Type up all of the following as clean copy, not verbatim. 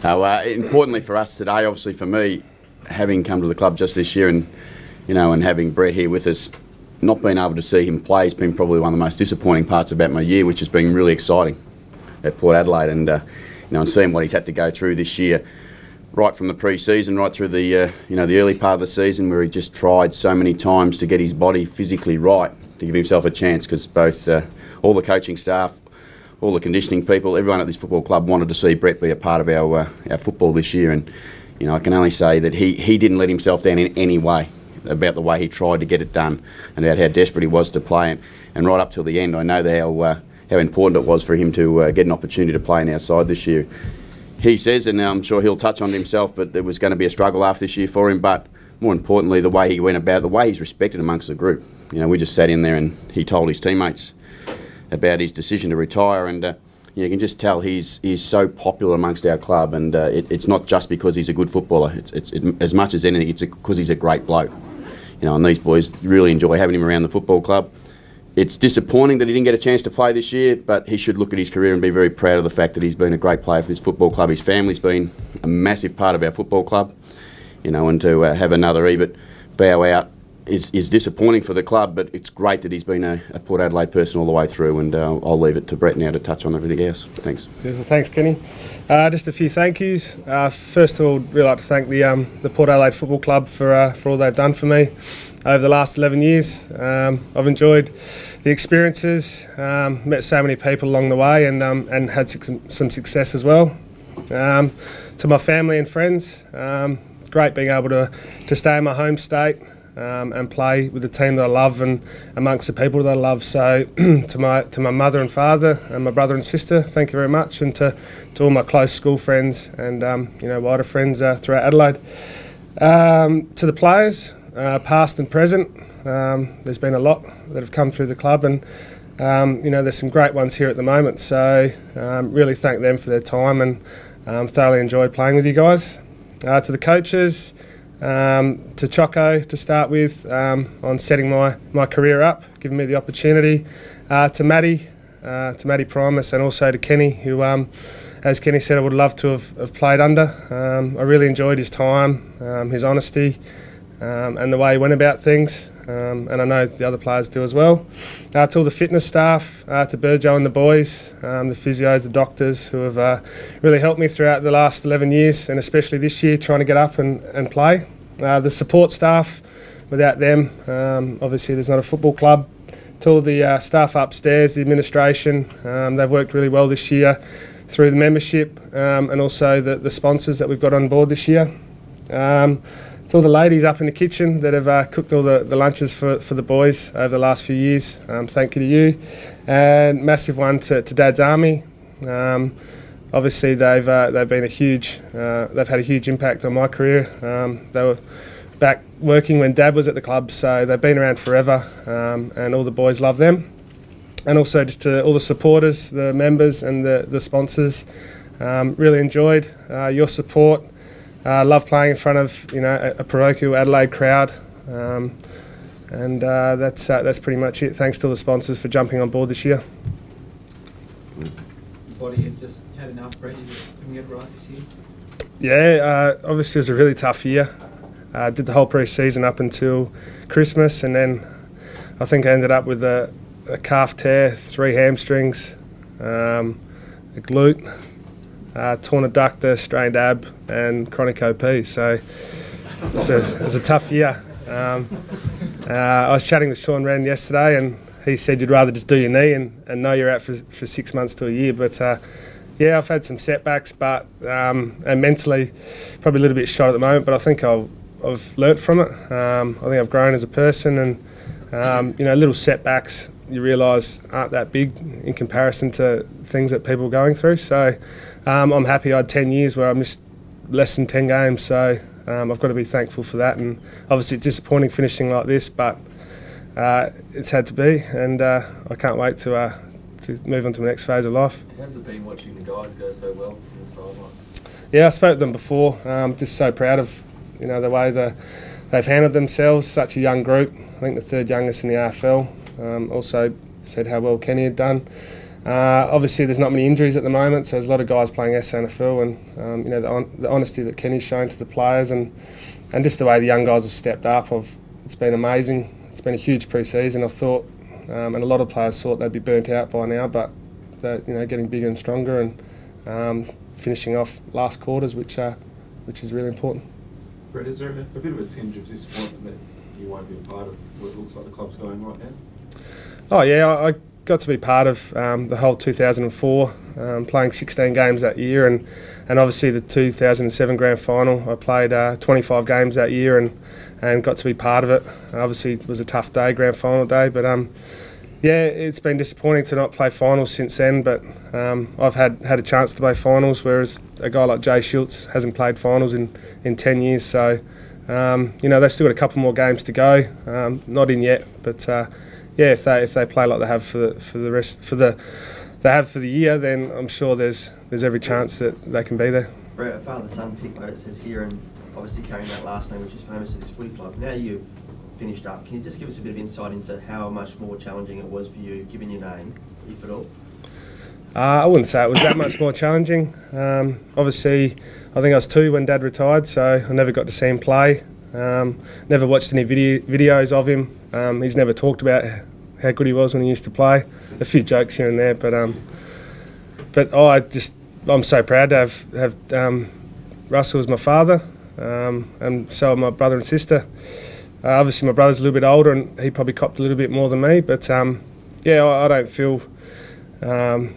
Importantly for us today, obviously for me, having come to the club just this year and having Brett here with us, not being able to see him play has been probably one of the most disappointing parts about my year, which has been really exciting at Port Adelaide, and seeing what he's had to go through this year, right from the pre-season, right through the the early part of the season, where he just tried so many times to get his body physically right to give himself a chance, because both all the coaching staff, all the conditioning people, everyone at this football club wanted to see Brett be a part of our football this year, and I can only say that he didn't let himself down in any way about the way he tried to get it done and about how desperate he was to play, and right up till the end I know how important it was for him to get an opportunity to play in our side this year. He says, and I'm sure he'll touch on it himself, but there was going to be a struggle after this year for him, but more importantly the way he went about it, the way he's respected amongst the group. We just sat in there and he told his teammates about his decision to retire, and you can just tell he's so popular amongst our club, and it's not just because he's a good footballer. It's as much as anything, it's because he's a great bloke. And these boys really enjoy having him around the football club. It's disappointing that he didn't get a chance to play this year, but he should look at his career and be very proud of the fact that he's been a great player for this football club. His family's been a massive part of our football club, and to have another Ebert bow out is disappointing for the club, but it's great that he's been a Port Adelaide person all the way through, and I'll leave it to Brett now to touch on everything else. Thanks. Beautiful. Thanks, Kenny. Just a few thank yous. First of all, I'd really like to thank the Port Adelaide Football Club for all they've done for me over the last 11 years. I've enjoyed the experiences, met so many people along the way, and had some success as well. To my family and friends, great being able to stay in my home state and play with the team that I love and amongst the people that I love. So to my mother and father and my brother and sister, thank you very much, and to all my close school friends and wider friends throughout Adelaide. To the players, past and present, there's been a lot that have come through the club, and there's some great ones here at the moment, so really thank them for their time, and thoroughly enjoyed playing with you guys. To the coaches, to Choco to start with, on setting my career up, giving me the opportunity, to Matty Primus, and also to Kenny, who as Kenny said, I would love to have played under. I really enjoyed his time, his honesty, and the way he went about things, and I know the other players do as well. To all the fitness staff, to Burjo and the boys, the physios, the doctors, who have really helped me throughout the last 11 years, and especially this year trying to get up and play. The support staff, without them, obviously there's not a football club. To all the staff upstairs, the administration, they've worked really well this year through the membership, and also the sponsors that we've got on board this year. To all the ladies up in the kitchen that have cooked all the lunches for the boys over the last few years, thank you to you. And massive one to Dad's Army. Obviously they've been they've had a huge impact on my career. They were back working when Dad was at the club, so they've been around forever, and all the boys love them. And also just to all the supporters, the members and the sponsors, really enjoyed your support. Love playing in front of a parochial Adelaide crowd, and that's pretty much it. Thanks to all the sponsors for jumping on board this year. Body had just had enough, Brett. You just couldn't get right this year. Yeah, obviously it was a really tough year. Did the whole pre-season up until Christmas, and then I think I ended up with a calf tear, 3 hamstrings, a glute, torn adductor, strained ab, and chronic OP. So it was a tough year. I was chatting with Sean Wren yesterday, and he said you'd rather just do your knee and know you're out for 6 months to a year. But yeah, I've had some setbacks, but and mentally probably a little bit shot at the moment. But I think I've learnt from it. I think I've grown as a person, and little setbacks you realise aren't that big in comparison to things that people are going through. So I'm happy I had 10 years where I missed less than 10 games. So I've got to be thankful for that. And obviously it's disappointing finishing like this, but it's had to be, and I can't wait to move on to the next phase of life. How's it been watching the guys go so well from the sidelines? Yeah, I spoke to them before. Just so proud of the way they've handled themselves. Such a young group. I think the 3rd youngest in the AFL. Also said how well Kenny had done. Obviously, there's not many injuries at the moment, so there's a lot of guys playing SNFL, and the honesty that Kenny's shown to the players, and just the way the young guys have stepped up. It's been amazing. It's been a huge pre-season. I thought, and a lot of players thought they'd be burnt out by now, but they're getting bigger and stronger, and finishing off last quarters, which is really important. Brett, is there a bit of a tinge of disappointment that you won't be a part of what it looks like the club's going right now? Oh yeah, I got to be part of the whole 2004, playing 16 games that year, and obviously the 2007 grand final. I played 25 games that year and got to be part of it. Obviously it was a tough day, grand final day, but yeah, it's been disappointing to not play finals since then, but I've had a chance to play finals, whereas a guy like Jay Schultz hasn't played finals in 10 years, so they've still got a couple more games to go, not in yet, but yeah, if they play like they have for the year, then I'm sure there's every chance that they can be there. Brett, a father-son pick, mate, it says here, and obviously carrying that last name, which is famous at this footy club. Now you've finished up, can you just give us a bit of insight into how much more challenging it was for you, given your name, if at all? I wouldn't say it was that much more challenging. Obviously, I think I was 2 when Dad retired, so I never got to see him play. Never watched any videos of him. He's never talked about how good he was when he used to play. A few jokes here and there, but I'm so proud to have Russell as my father, and so are my brother and sister. Obviously, my brother's a little bit older, and he probably copped a little bit more than me. But yeah, I don't feel. I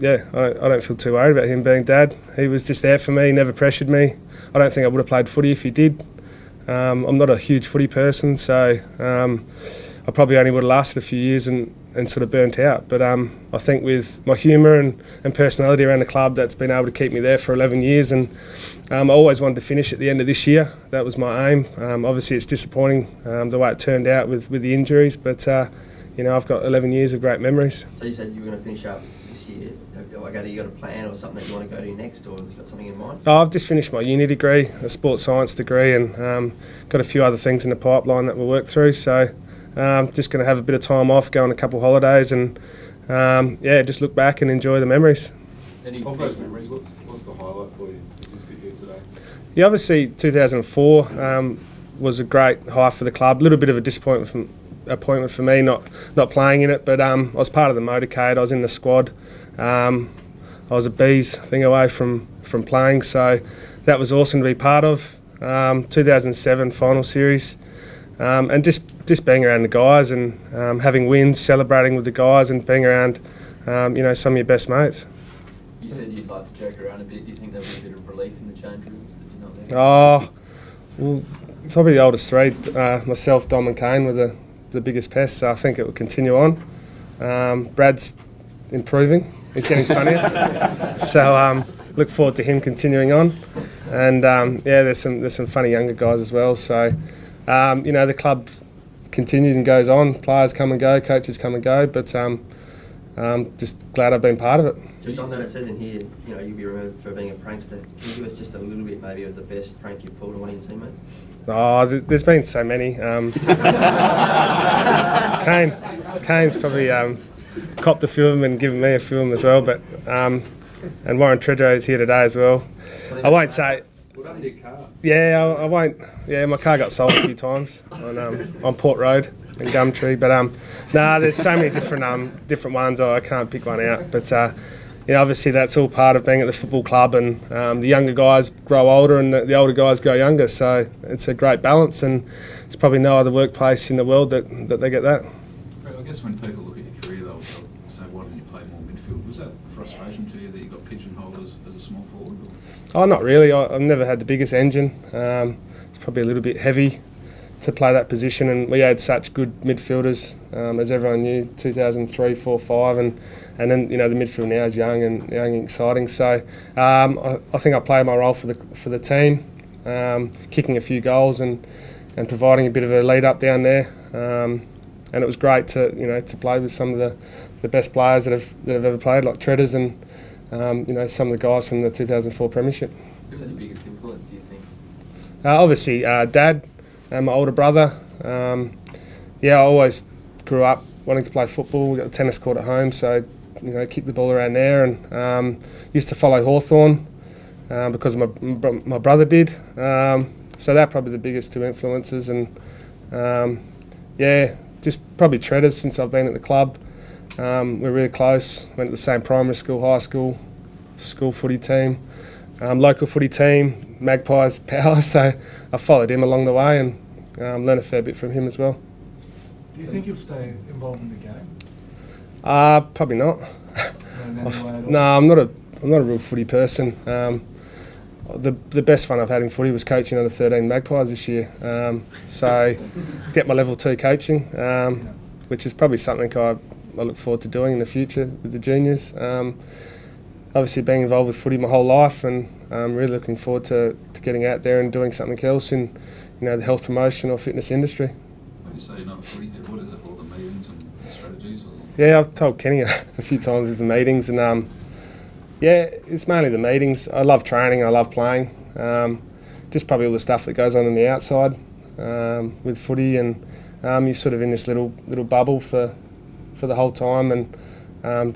don't feel too worried about him being dad. He was just there for me, never pressured me. I don't think I would have played footy if he did. I'm not a huge footy person, so I probably only would have lasted a few years and sort of burnt out. But I think with my humour and personality around the club, that's been able to keep me there for 11 years. And I always wanted to finish at the end of this year. That was my aim. Obviously, it's disappointing the way it turned out with the injuries, but I've got 11 years of great memories. So you said you were going to finish up this year. I gather you got a plan or something that you want to go to next, or have you got something in mind? I've just finished my uni degree, a sports science degree, and got a few other things in the pipeline that we'll work through. So just going to have a bit of time off, go on a couple of holidays, and just look back and enjoy the memories. Of those memories, what's the highlight for you as you sit here today? Yeah, obviously 2004 was a great high for the club. A little bit of a disappointment for me not playing in it, but I was part of the motorcade. I was in the squad. I was a bees thing away from playing, so that was awesome to be part of. 2007 final series, and just being around the guys and having wins, celebrating with the guys, and being around some of your best mates. You said you'd like to joke around a bit. Do you think there'll be a bit of relief in the change rooms that you're not there? Oh, well, probably the oldest three, myself, Dom and Kane, were the biggest pests, so I think it will continue on. Brad's improving. He's getting funnier. So look forward to him continuing on. And there's some funny younger guys as well. So the club continues and goes on. Players come and go, coaches come and go, but just glad I've been part of it. Just on that, it says in here, you'll be remembered for being a prankster. Can you give us just a little bit maybe of the best prank you've pulled on one of your teammates? Oh, there's been so many. Kane's probably copped a few of them and given me a few of them as well. But and Warren Treadrow is here today as well. I won't say. What happened to your car? Yeah, I won't. Yeah, my car got sold a few times on Port Road in Gumtree. But there's so many different ones. I can't pick one out. But obviously that's all part of being at the football club, and the younger guys grow older and the older guys grow younger. So it's a great balance, and it's probably no other workplace in the world that they get that. I guess when people look at your career, they'll say, why didn't you play more midfield? Was that a frustration to you that you got pigeonholed as a small forward? Or? Oh, not really. I've never had the biggest engine. It's probably a little bit heavy to play that position, and we had such good midfielders, as everyone knew, 2003, 4, 5, and then the midfield now is young and exciting. So I think I played my role for the team, kicking a few goals and providing a bit of a lead up down there. And it was great to play with some of the best players that have ever played, like Treaders and some of the guys from the 2004 Premiership. Who was the biggest influence, do you think? Obviously, Dad and my older brother. I always grew up wanting to play football. We got a tennis court at home, so kick the ball around there, and used to follow Hawthorn because my brother did. So they're probably the biggest two influences, and just probably treaders since I've been at the club. We're really close. Went to the same primary school, high school, school footy team, local footy team, Magpies, Power. So I followed him along the way and learned a fair bit from him as well. Do you think you'll stay involved in the game? Probably not. No, I'm not a real footy person. The best fun I've had in footy was coaching under 13 Magpies this year. So get my level 2 coaching, which is probably something I look forward to doing in the future with the juniors. Obviously being involved with footy my whole life, and I'm really looking forward to getting out there and doing something else in the health promotion or fitness industry. When you say you're not a footy head, what is it, all the meetings and strategies? Or? Yeah, I've told Kenny a few times with the meetings, and it's mainly the meetings. I love training, I love playing. Just probably all the stuff that goes on the outside with footy, and you're sort of in this little bubble for the whole time, and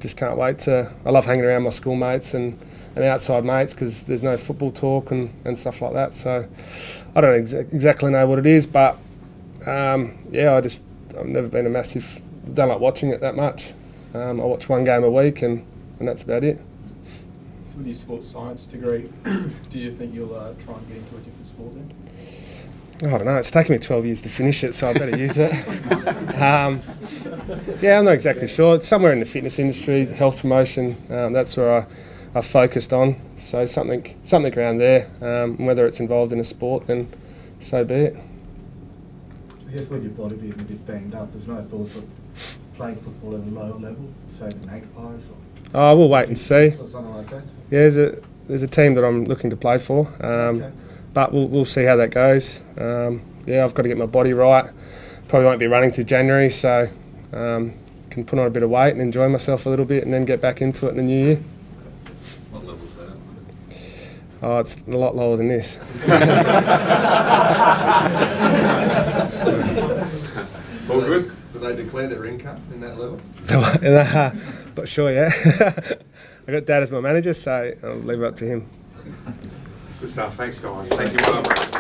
just can't wait to. I love hanging around my schoolmates and outside mates because there's no football talk and stuff like that. So I don't exactly know what it is, but I've never been a massive. Don't like watching it that much. I watch one game a week, and that's about it. So with your sports science degree, do you think you'll try and get into a different sport then? I don't know. It's taken me 12 years to finish it, so I better use it. I'm not exactly sure. It's somewhere in the fitness industry, health promotion. That's where I focused on. So something around there. Whether it's involved in a sport, then so be it. I guess with your body being a bit banged up, there's no thoughts of playing football at a lower level, say the Magpies or we'll wait and see. something like that? Yeah, there's a team that I'm looking to play for, but we'll see how that goes. I've got to get my body right. Probably won't be running till January, so can put on a bit of weight and enjoy myself a little bit, and then get back into it in the new year. What level's that? Oh, it's a lot lower than this. All good? Do they declare their income in that level? Not sure yet. I got Dad as my manager, so I'll leave it up to him. Good stuff. Thanks, guys. Thank you.